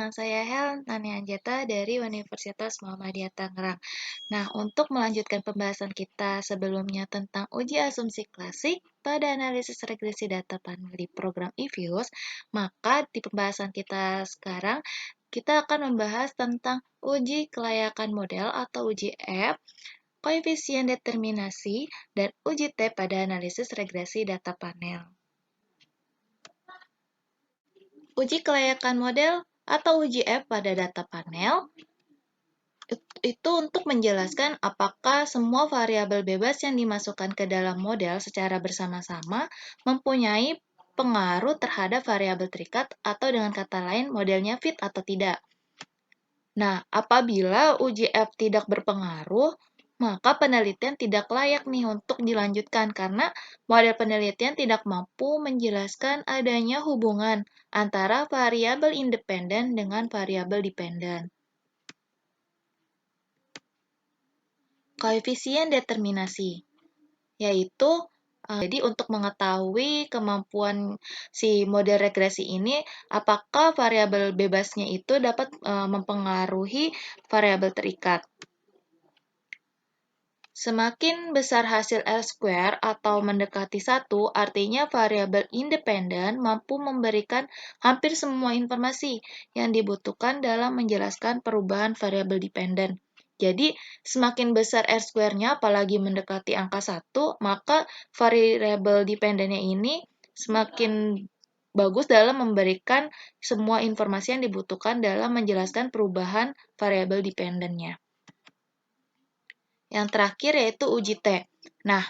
dengan saya Nani Anjata dari Universitas Muhammadiyah Tangerang. Nah, untuk melanjutkan pembahasan kita sebelumnya tentang uji asumsi klasik pada analisis regresi data panel di program eViews, maka di pembahasan kita sekarang kita akan membahas tentang uji kelayakan model atau uji F, koefisien determinasi, dan uji T pada analisis regresi data panel. Uji kelayakan model atau uji F pada data panel itu untuk menjelaskan apakah semua variabel bebas yang dimasukkan ke dalam model secara bersama-sama mempunyai pengaruh terhadap variabel terikat atau dengan kata lain modelnya fit atau tidak. Nah, apabila uji F tidak berpengaruh, maka penelitian tidak layak nih untuk dilanjutkan karena model penelitian tidak mampu menjelaskan adanya hubungan antara variabel independen dengan variabel dependen. Koefisien determinasi, yaitu jadi untuk mengetahui kemampuan si model regresi ini, apakah variabel bebasnya itu dapat mempengaruhi variabel terikat. Semakin besar hasil R-square atau mendekati 1, artinya variabel independen mampu memberikan hampir semua informasi yang dibutuhkan dalam menjelaskan perubahan variabel dependen. Jadi, semakin besar R-square-nya, apalagi mendekati angka 1, maka variabel dependennya ini semakin bagus dalam memberikan semua informasi yang dibutuhkan dalam menjelaskan perubahan variabel dependennya. Yang terakhir yaitu uji T. Nah,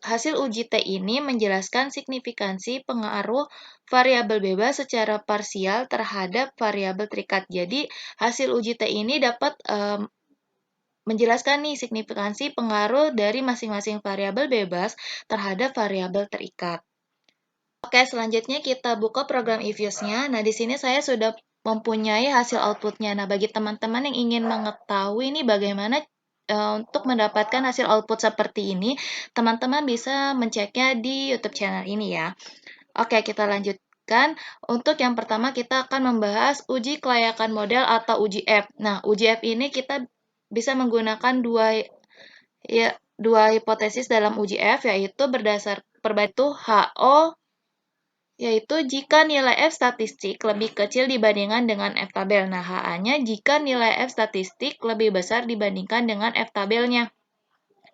hasil uji T ini menjelaskan signifikansi pengaruh variabel bebas secara parsial terhadap variabel terikat. Jadi, hasil uji T ini dapat menjelaskan nih signifikansi pengaruh dari masing-masing variabel bebas terhadap variabel terikat. Oke, selanjutnya kita buka program eViews-nya. Nah, di sini saya sudah mempunyai hasil output-nya. Nah, bagi teman-teman yang ingin mengetahui ini bagaimana untuk mendapatkan hasil output seperti ini, teman-teman bisa menceknya di YouTube channel ini ya. Oke, kita lanjutkan. Untuk yang pertama kita akan membahas uji kelayakan model atau uji F. Nah, uji F ini kita bisa menggunakan dua hipotesis dalam uji F, yaitu berdasar perbandingan HO, yaitu jika nilai F statistik lebih kecil dibandingkan dengan F tabel. Nah, HA-nya jika nilai F statistik lebih besar dibandingkan dengan F tabelnya.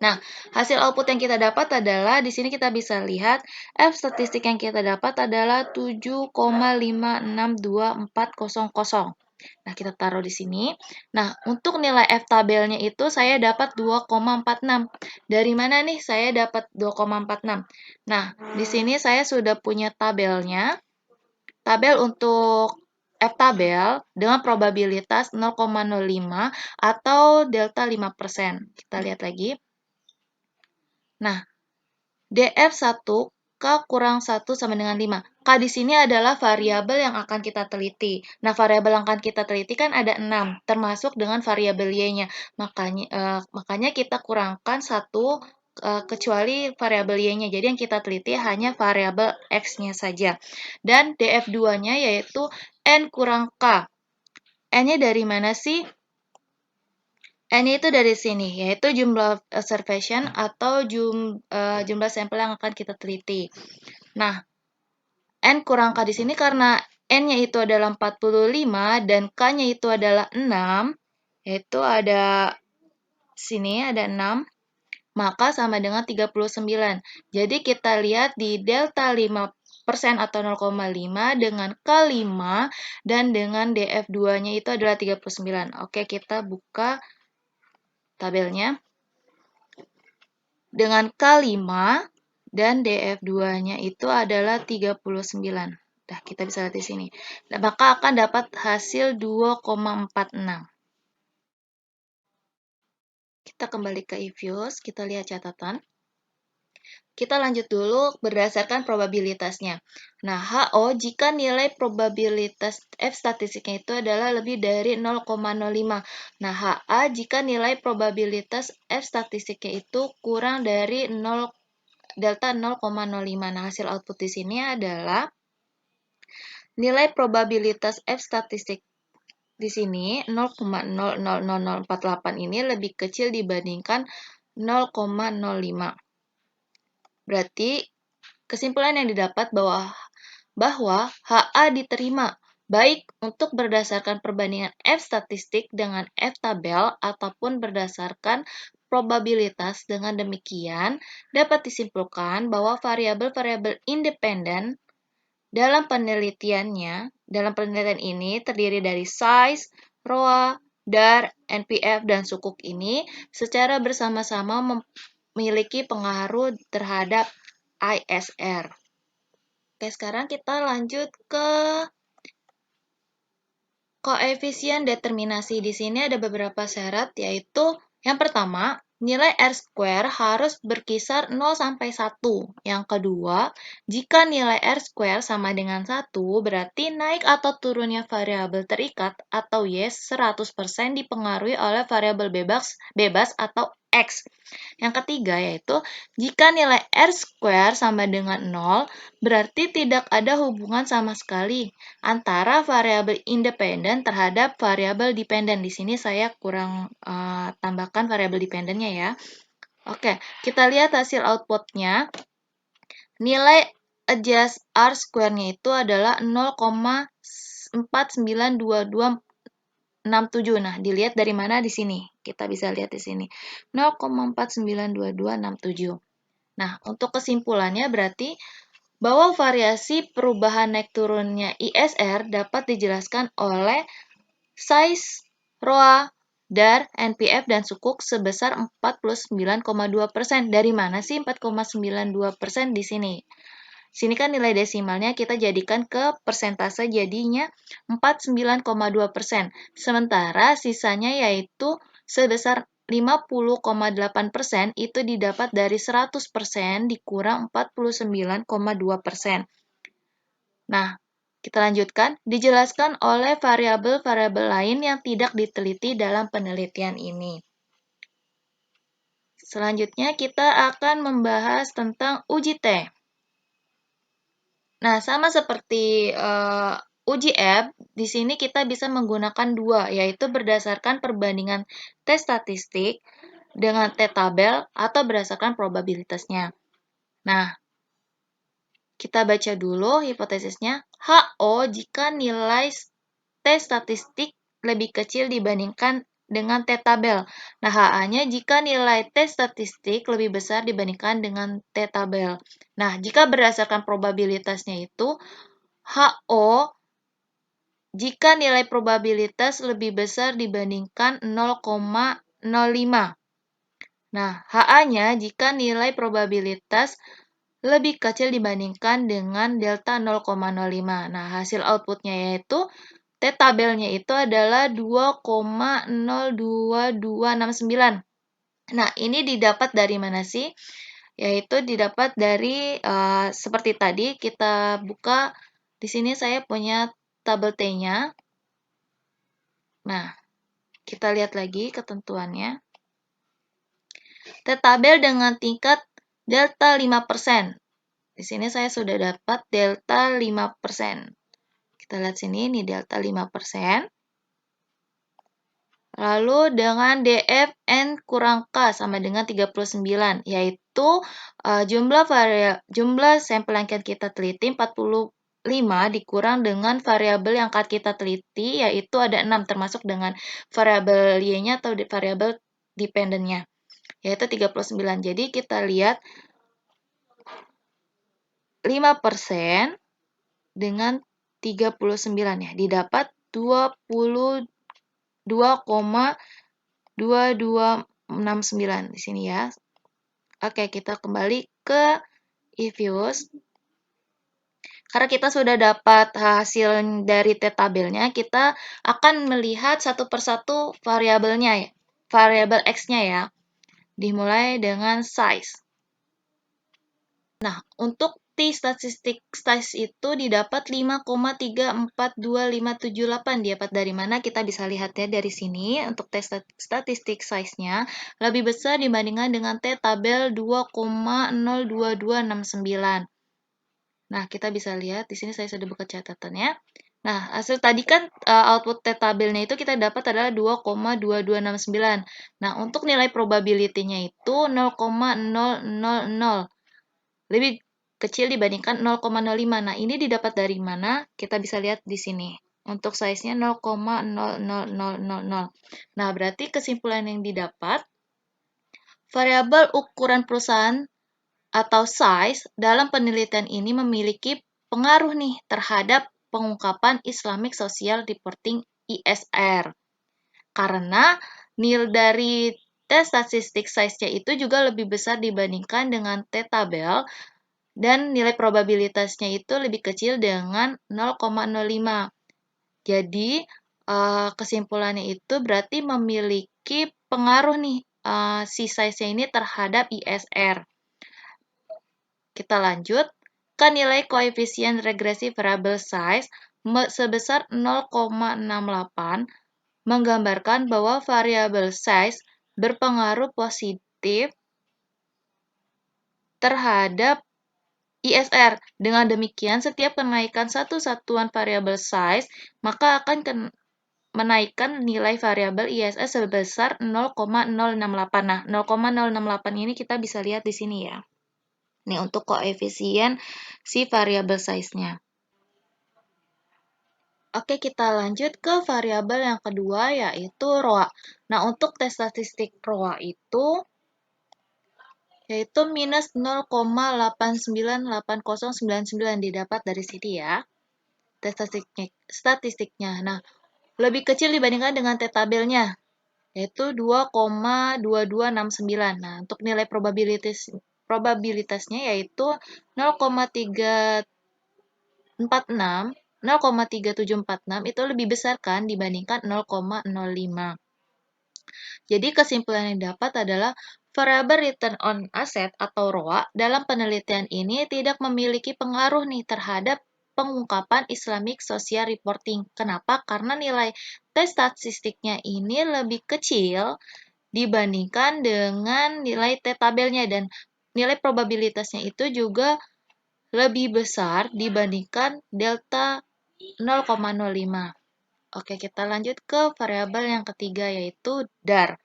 Nah, hasil output yang kita dapat adalah, di sini kita bisa lihat, F statistik yang kita dapat adalah 7,562400. Nah, kita taruh di sini. Nah, untuk nilai F tabelnya itu saya dapat 2,46. Dari mana nih saya dapat 2,46? Nah, di sini saya sudah punya tabelnya. Tabel untuk F tabel dengan probabilitas 0,05 atau delta 5%. Kita lihat lagi. Nah, DF1 K kurang 1 sama dengan 5. K di sini adalah variabel yang akan kita teliti. Nah, variabel yang akan kita teliti kan ada 6, termasuk dengan variabel Y-nya. Makanya kita kurangkan 1 kecuali variabel Y-nya. Jadi yang kita teliti hanya variabel X-nya saja. Dan DF2-nya yaitu N kurang K. N-nya dari mana sih? N itu dari sini, yaitu jumlah observation atau jumlah sampel yang akan kita teliti. Nah, N kurang K di sini karena N-nya itu adalah 45 dan K-nya itu adalah 6, yaitu ada sini ada 6, maka sama dengan 39. Jadi kita lihat di delta 5% atau 0,5 dengan K5 dan dengan DF2-nya itu adalah 39. Oke, kita buka tabelnya. Dengan K5 dan DF2-nya itu adalah 39. Nah, kita bisa lihat di sini. Nah, maka akan dapat hasil 2,46. Kita kembali ke eViews, kita lihat catatan. Kita lanjut dulu berdasarkan probabilitasnya. Nah, HO jika nilai probabilitas F statistiknya itu adalah lebih dari 0,05. Nah, HA jika nilai probabilitas F statistiknya itu kurang dari delta 0,05. Nah, hasil output di sini adalah nilai probabilitas F statistik di sini 0,000048 ini lebih kecil dibandingkan 0,05. Berarti kesimpulan yang didapat bahwa HA diterima baik untuk berdasarkan perbandingan F statistik dengan F tabel ataupun berdasarkan probabilitas. Dengan demikian, dapat disimpulkan bahwa variabel-variabel independen dalam penelitian ini terdiri dari size, ROA, DAR, NPF, dan sukuk ini secara bersama-sama memiliki pengaruh terhadap ISR. Oke, sekarang kita lanjut ke koefisien determinasi. Di sini ada beberapa syarat, yaitu yang pertama, nilai R² harus berkisar 0 sampai 1. Yang kedua, jika nilai R² sama dengan 1, berarti naik atau turunnya variabel terikat atau Y 100% dipengaruhi oleh variabel bebas atau X. Yang ketiga yaitu, jika nilai R² sama dengan 0, berarti tidak ada hubungan sama sekali antara variabel independen terhadap variabel dependen. Di sini saya kurang tambahkan variabel dependennya ya. Oke, kita lihat hasil outputnya. Nilai adjust R²-nya itu adalah 0,492267. Nah, dilihat dari mana di sini? Kita bisa lihat di sini. 0,492267. Nah, untuk kesimpulannya berarti bahwa variasi perubahan naik turunnya ISR dapat dijelaskan oleh size, ROA, DAR, NPF, dan sukuk sebesar 49,2%. Dari mana sih 4,92% di sini? Sini kan nilai desimalnya kita jadikan ke persentase, jadinya 49,2%. Sementara sisanya yaitu sebesar 50,8% itu didapat dari 100% dikurang 49,2%. Nah, kita lanjutkan. Dijelaskan oleh variabel-variabel lain yang tidak diteliti dalam penelitian ini. Selanjutnya kita akan membahas tentang uji T. Nah, sama seperti uji F, di sini kita bisa menggunakan dua, yaitu berdasarkan perbandingan T statistik dengan T tabel atau berdasarkan probabilitasnya. Nah, kita baca dulu hipotesisnya. HO jika nilai T statistik lebih kecil dibandingkan dengan T tabel. Nah, HA-nya jika nilai T statistik lebih besar dibandingkan dengan T tabel. Nah, jika berdasarkan probabilitasnya itu, HO jika nilai probabilitas lebih besar dibandingkan 0,05. Nah, HA-nya jika nilai probabilitas lebih kecil dibandingkan dengan delta 0,05. Nah, hasil outputnya yaitu T tabelnya itu adalah 2,02269. Nah, ini didapat dari mana sih? Yaitu didapat dari seperti tadi kita buka di sini saya punya tabel T-nya. Nah, kita lihat lagi ketentuannya. T tabel dengan tingkat delta 5%. Di sini saya sudah dapat delta 5%. Kita lihat sini, ini delta 5%. Lalu dengan DF N kurang K sama dengan 39, yaitu jumlah sampel yang kita teliti 45 dikurang dengan variabel yang kita teliti, yaitu ada 6, termasuk dengan variabel Y-nya atau variabel dependennya, yaitu 39. Jadi kita lihat 5% dengan 39 ya, didapat 22,2269 di sini ya. Oke, kita kembali ke eViews. Karena kita sudah dapat hasil dari T tabelnya, kita akan melihat satu persatu variabelnya ya, variabel X-nya ya. Dimulai dengan size. Nah, untuk T statistik size itu didapat 5,342578. Dapat dari mana? Kita bisa lihat ya dari sini. Untuk T statistik size-nya lebih besar dibandingkan dengan T tabel 2,02269. Nah, kita bisa lihat di sini saya sudah buka catatannya. Nah, hasil tadi kan output T-tabelnya itu kita dapat adalah 2,2269. Nah, untuk nilai probability-nya itu 0,000. Lebih kecil dibandingkan 0,05. Nah, ini didapat dari mana? Kita bisa lihat di sini. Untuk size-nya 0,00000. Nah, berarti kesimpulan yang didapat, variabel ukuran perusahaan atau size dalam penelitian ini memiliki pengaruh nih terhadap pengungkapan Islamic Social Reporting ISR. Karena nilai dari tes statistik size-nya itu juga lebih besar dibandingkan dengan T-tabel dan nilai probabilitasnya itu lebih kecil dengan 0,05. Jadi, kesimpulannya itu berarti memiliki pengaruh nih si size-nya ini terhadap ISR. Kita lanjut ke nilai koefisien regresi variabel size sebesar 0,68 menggambarkan bahwa variabel size berpengaruh positif terhadap ISR. Dengan demikian, setiap kenaikan satu satuan variabel size, maka akan menaikkan nilai variabel ISR sebesar 0,068. Nah, 0,068 ini kita bisa lihat di sini ya. Nih untuk koefisien si variabel size-nya. Oke, kita lanjut ke variabel yang kedua yaitu ROA. Nah, untuk tes statistik ROA itu yaitu minus 0,898099 didapat dari sini ya. Tes statistiknya. Nah, lebih kecil dibandingkan dengan T-tabelnya yaitu 2,2269. Nah, untuk nilai probabilitasnya yaitu 0,3746 itu lebih besar kan dibandingkan 0,05. Jadi kesimpulan yang dapat adalah variabel return on asset atau ROA dalam penelitian ini tidak memiliki pengaruh nih terhadap pengungkapan Islamic Social Reporting. Kenapa? Karena nilai tes statistiknya ini lebih kecil dibandingkan dengan nilai T-tabelnya dan nilai probabilitasnya itu juga lebih besar dibandingkan delta 0,05. Oke, kita lanjut ke variabel yang ketiga yaitu DAR.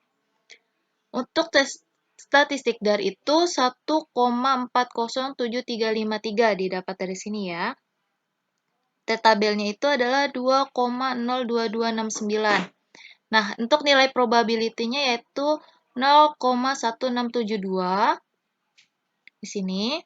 Untuk tes statistik DAR itu 1,407353 didapat dari sini ya. T-tabelnya itu adalah 2,02269. Nah, untuk nilai probability-nya yaitu 0,1672 di sini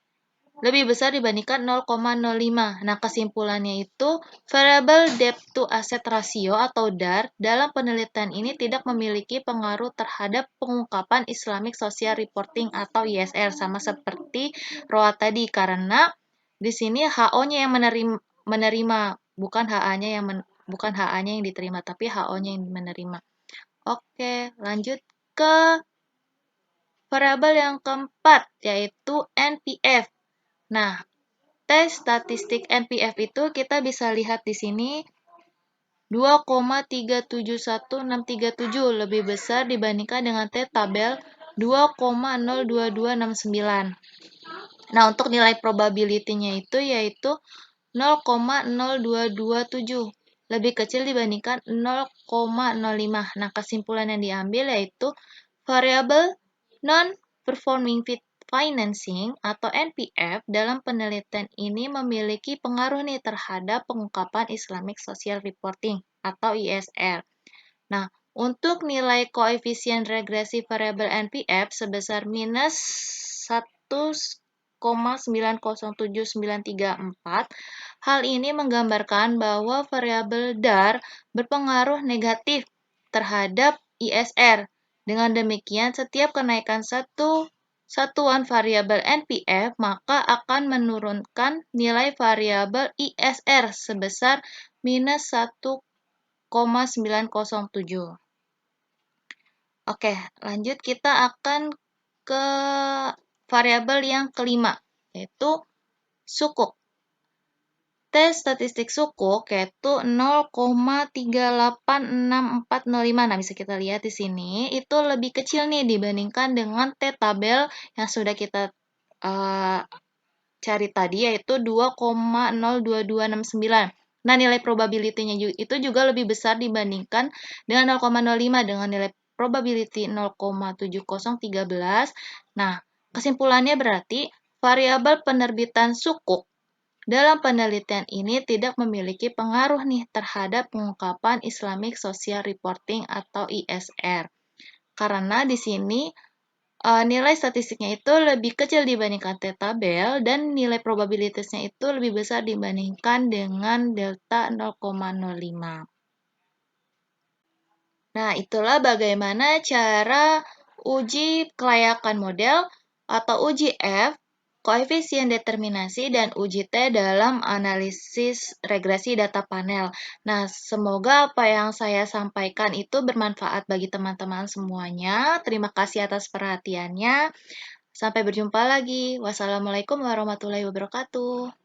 lebih besar dibandingkan 0,05. Nah, kesimpulannya itu variable debt to asset ratio atau DAR dalam penelitian ini tidak memiliki pengaruh terhadap pengungkapan Islamic Social Reporting atau ISR sama seperti ROA tadi karena di sini HO-nya yang menerima bukan HA-nya yang diterima tapi HO-nya yang menerima. Oke, lanjut ke variabel yang keempat yaitu NPF. Nah, tes statistik NPF itu kita bisa lihat di sini 2,371637 lebih besar dibandingkan dengan T-tabel 2,02269. Nah, untuk nilai probability-nya itu yaitu 0,0227 lebih kecil dibandingkan 0,05. Nah, kesimpulan yang diambil yaitu variabel non-performing financing atau NPF dalam penelitian ini memiliki pengaruh nih terhadap pengungkapan Islamic Social Reporting atau ISR. Nah, untuk nilai koefisien regresi variabel NPF sebesar minus 1,907934, hal ini menggambarkan bahwa variabel DAR berpengaruh negatif terhadap ISR. Dengan demikian, setiap kenaikan satuan variabel NPF maka akan menurunkan nilai variabel ISR sebesar minus 1,907. Oke, lanjut kita akan ke variabel yang kelima, yaitu sukuk. Tes statistik sukuk yaitu 0,386405. Nah, bisa kita lihat di sini itu lebih kecil nih dibandingkan dengan T-tabel yang sudah kita cari tadi yaitu 2,02269. Nah, nilai probability-nya itu juga lebih besar dibandingkan dengan 0,05 dengan nilai probability 0,7013. Nah, kesimpulannya berarti variabel penerbitan sukuk dalam penelitian ini tidak memiliki pengaruh nih terhadap pengungkapan Islamic Social Reporting atau ISR. Karena di sini nilai statistiknya itu lebih kecil dibandingkan T-tabel dan nilai probabilitasnya itu lebih besar dibandingkan dengan delta 0,05. Nah, itulah bagaimana cara uji kelayakan model atau uji F, koefisien determinasi, dan uji T dalam analisis regresi data panel. Nah, semoga apa yang saya sampaikan itu bermanfaat bagi teman-teman semuanya. Terima kasih atas perhatiannya. Sampai berjumpa lagi. Wassalamualaikum warahmatullahi wabarakatuh.